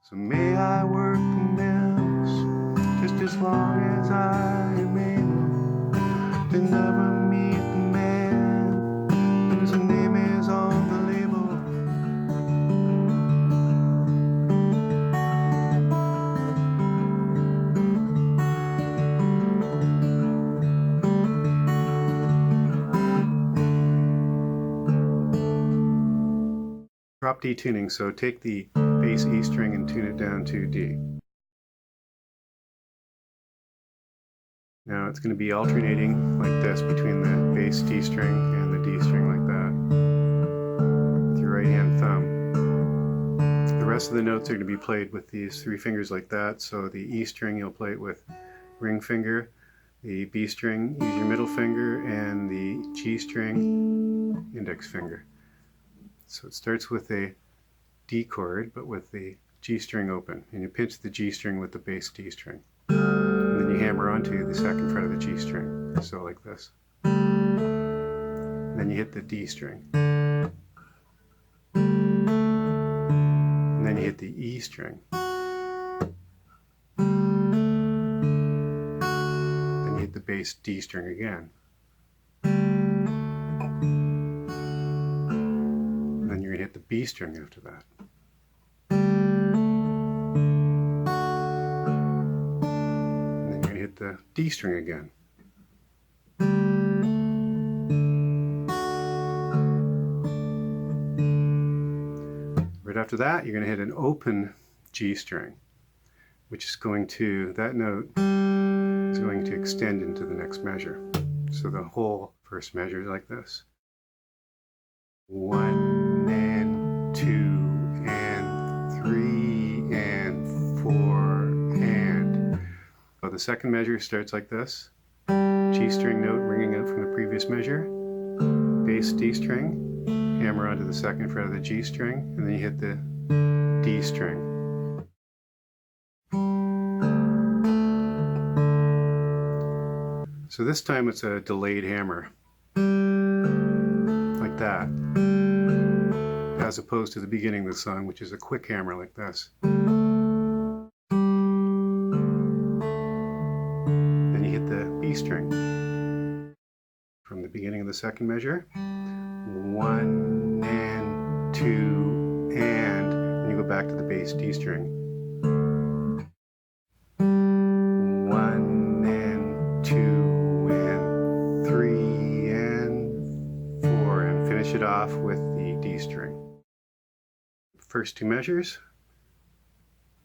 So may I work the mills just as long as I am able to never meet the man whose name is on the label. Drop D tuning, so take the bass E string and tune it down to D. Now it's going to be alternating like this between the bass D string and the D string like that with your right hand thumb. The rest of the notes are going to be played with these three fingers like that, so the E string you'll play it with ring finger, the B string use your middle finger, and the G string index finger. So it starts with a D chord, but with the G string open, and you pinch the G string with the bass D string. And then you hammer onto the second fret of the G string, so like this. And then you hit the D string. And then you hit the E string. Then you hit the bass D string again. Then you're going to hit the B string after that. And then you're going to hit the D string again. Right after that, you're going to hit an open G string, which is going to, that note is going to extend into the next measure. So the whole first measure is like this. 1 and 2 and 3 and 4 and. So the second measure starts like this. G string note ringing out from the previous measure. Bass D string. Hammer onto the second fret of the G string. And then you hit the D string. So this time it's a delayed hammer. Like that. As opposed to the beginning of the song, which is a quick hammer like this. Then you hit the B string from the beginning of the second measure. 1 and 2 and you go back to the bass D string. 1 and 2 and 3 and 4 and finish it off with the D string. First two measures,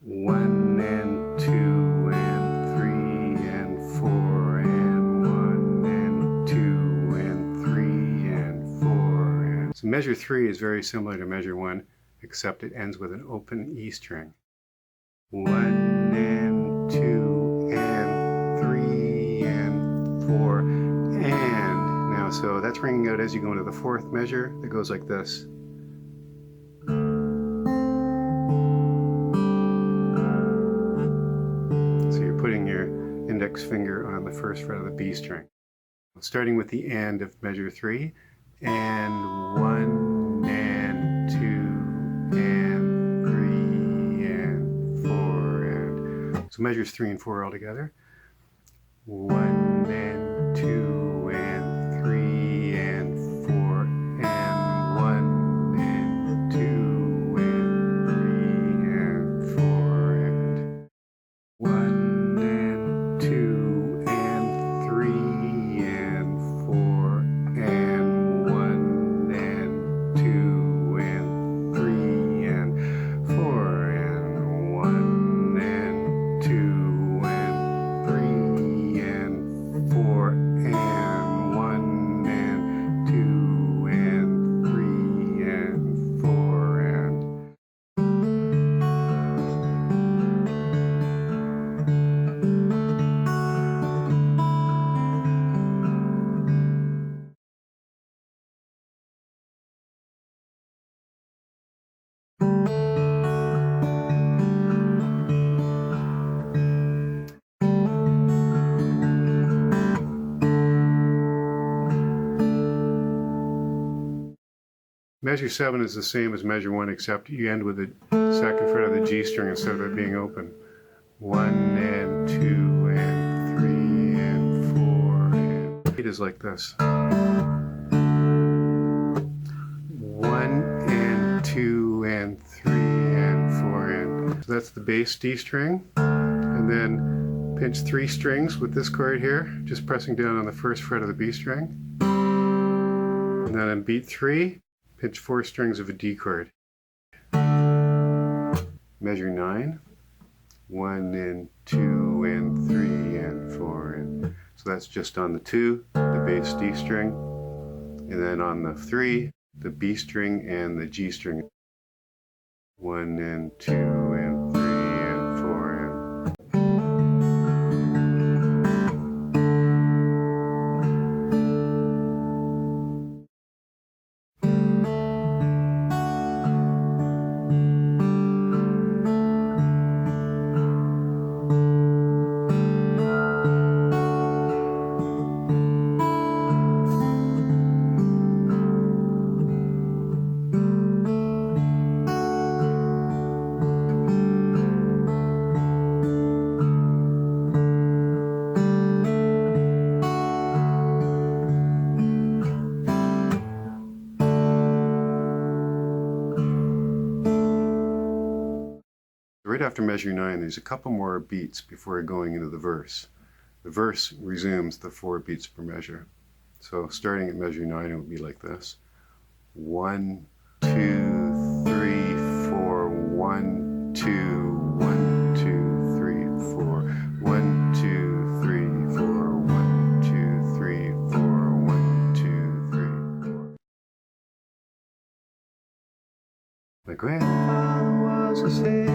1 and 2 and 3 and 4 and 1 and 2 and 3 and 4 and. So measure 3 is very similar to measure 1, except it ends with an open E string. 1 and 2 and 3 and 4 and. Now, so that's ringing out as you go into the fourth measure that goes like this. Putting your index finger on the first fret of the B string. Starting with the and of measure 3, and 1 and 2 and 3 and 4 and. So measures 3 and 4 all together. 1 and 2 and 3 and 4 and 1 and 2 and 3 and 4 and 1. 2 and 3 and 4 and 1 and 2 and 3 and 4 and 1 and 2 and 3 and 4 and 1 and 2 and 3 and 4 and. Measure 7 is the same as measure 1, except you end with a second fret of the G string instead of it being open. 1 and 2 and 3 and 4 and 8 is like this. 1 and 2 and 3 and 4 and. So that's the bass D string. And then pinch 3 strings with this chord here, just pressing down on the first fret of the B string. And then on beat 3, pinch 4 strings of a D chord. Measure 9. 1 and 2 and 3 and 4 and. So that's just on the 2, the bass D string. And then on the 3, the B string and the G string. 1 and 2 and 3 and 4 and. Right after measure 9, there's a couple more beats before going into the verse. The verse resumes the 4 beats per measure. So starting at measure 9, it would be like this. 1, 2, 3, 4, 1, 2, 1, 2, 3, 4, 1, 2, 3, 4, 1, 2, 3, 4, 1, 2, 3, 4. My grandfather was a sailor.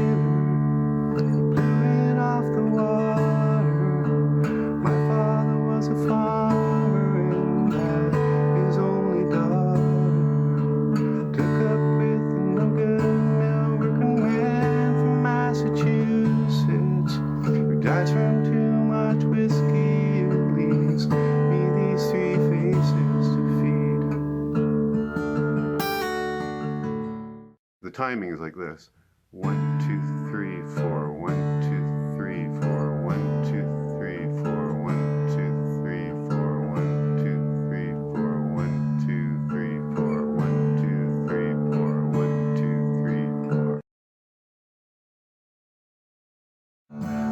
The timing is like this. 1, 2, 3, 4, 1, 2, 3, 4, 1, 2, 3, 4, 1, 2, 3, 4, 1, 2, 3, 4, 1, 2, 3, 4, 1, 2, 3, 4, 1, 2, 3, 4.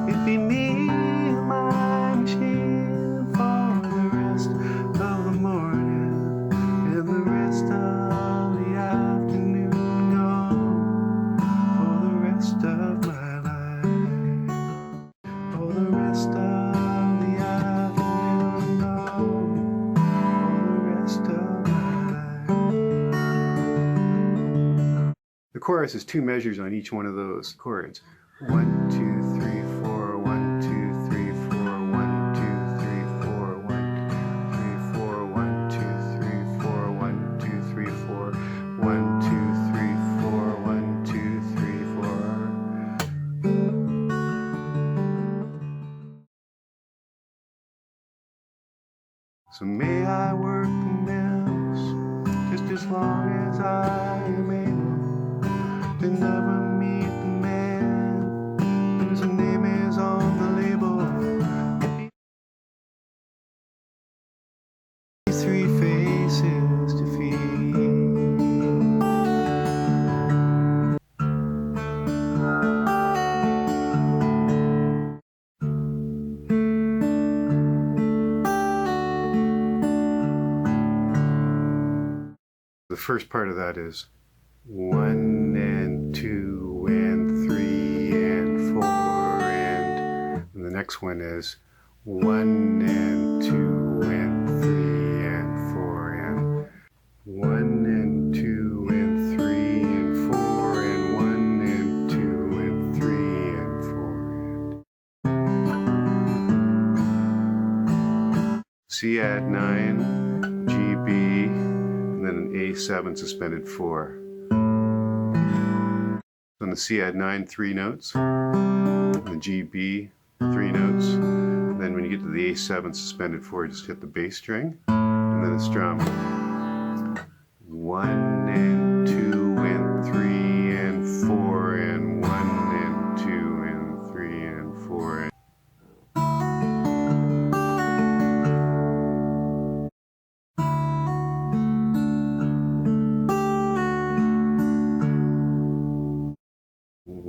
It'd be me and my machine for the rest of the morning and the rest of the afternoon. Of my life, for the rest of the afternoon, for the rest of my life. The chorus is 2 measures on each one of those chords. 1, 2, 3, 4, 1, 2, 3, 4, 1, 2, 3, 4, 1, 3, 4, 1, 2, 3, 4, 1, 2, 3, 4, 1, 2, 3, 4, 1, 2, 3, 4. So may I work the mills just as long as I am able to never meet the man whose name is on the label. 3 faces to feed. The first part of that is 1 and 2 and 3 and 4 and the next one is 1 and 2 and 3 and 4 and 1 and 2 and 3 and 4 and 1 and 2 and 3 and 4 and C add 9, G, B, and then an A7 suspended 4. On the C add 9, 3 notes, and the G, B, 3 notes, and then when you get to the A7 suspended 4, just hit the bass string, and then it's strum. 1 and 2 and 3 and 4 and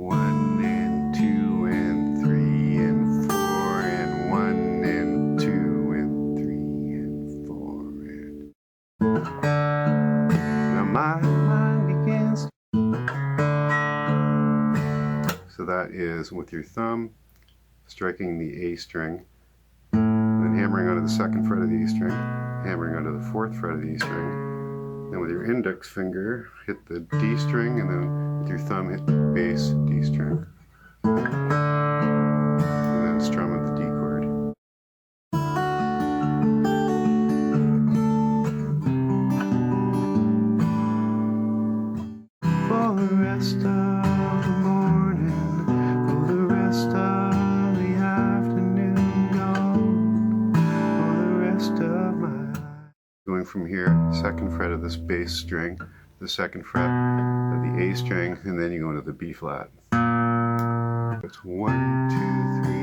1 and 2 and 3 and 4 and 1 and 2 and 3 and 4 and... Now my mind begins. So that is with your thumb striking the A string, then hammering onto the 2nd fret of the E string, hammering onto the 4th fret of the E string, then with your index finger hit the D string, and then with your thumb hit the bass D string, and then strum at the D chord. For the rest of the morning, for the rest of the afternoon, gone for the rest of my life. Going from here, 2nd fret of this bass string, the 2nd fret of the A string, and then you go into the B flat. It's 1, 2, 3.